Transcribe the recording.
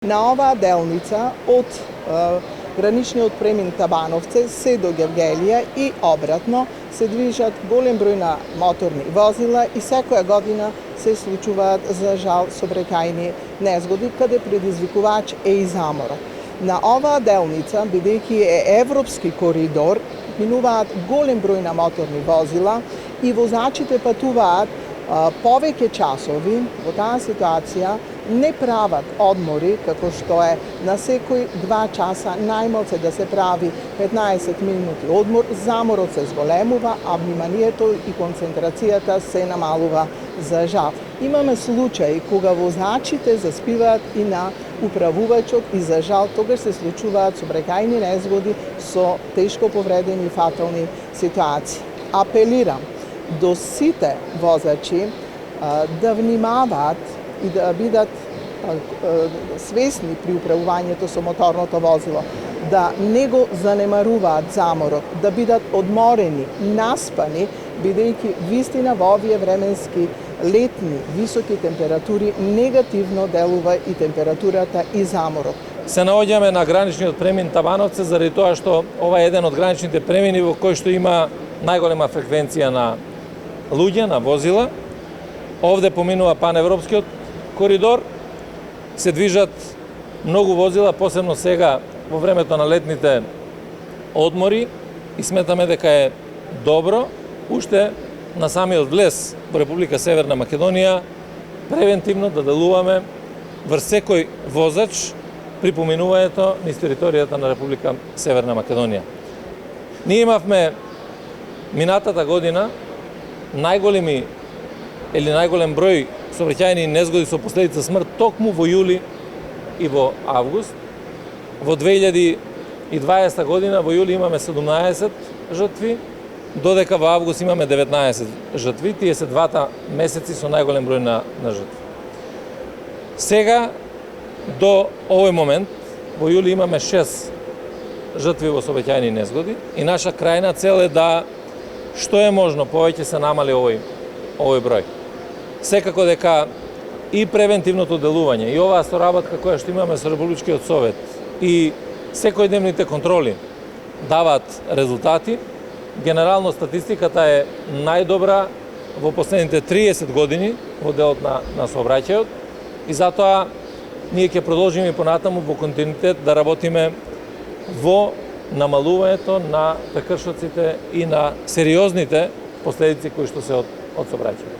На оваа делница од граничниот премин Табановце се до Гевгелија и обратно се движат голем број на моторни возила и секоја година се случуваат за жал сообраќајни незгоди каде предизвикувач е и заморот. На оваа делница, бидејќи е европски коридор, минуваат голем број на моторни возила и возачите патуваат повеќе часови. Во таа ситуација не прават одмори, како што е на секој 2 часа најмалце да се прави 15 минути одмор, заморот се зголемува, а вниманието и концентрацијата се намалува за жал. Имаме случаи кога возачите заспиваат и на управувачот и за жал тогаш се случуваат сообраќајни незгоди со тешко повредени и фатални ситуации. Апелирам до сите возачи да внимаваат и да бидат свесни при управувањето со моторното возило, да не го занемаруваат заморот, да бидат одморени, наспани, бидејќи вистина во овие временски летни високи температури негативно делува и температурата и заморот. Се наоѓаме на граничниот премин Табановце заради тоа што ова е еден од граничните премини во кој што има најголема фреквенција на луѓе, на возила. Овде поминува паневропскиот коридор, се движат многу возила, посебно сега во времето на летните одмори и сметаме дека е добро уште на самиот влез во Република Северна Македонија превентивно да делуваме врз секој возач при поминувањето низ територијата на Република Северна Македонија. Ние имавме минатата година најголеми или најголем број сообраќајни незгоди со последица смрт токму во јули и во август. Во 2020 година во јули имаме 17 жртви, додека во август имаме 19 жртви. Тие се двата месеци со најголем број на жртви. Сега до овој момент во јули имаме 6 жртви во сообраќајни незгоди и наша крајна цел е да што е можно повеќе се намали овој број. Секако дека и превентивното делување и оваа соработка која што имаме со Републичкиот совет и секојдневните контроли даваат резултати. Генерално статистиката е најдобра во последните 30 години во делот на сообраќајот и затоа ние ќе продолжиме и понатаму во континуитет да работиме во намалувањето на прекршоците и на сериозните последици кои што се од сообраќајот.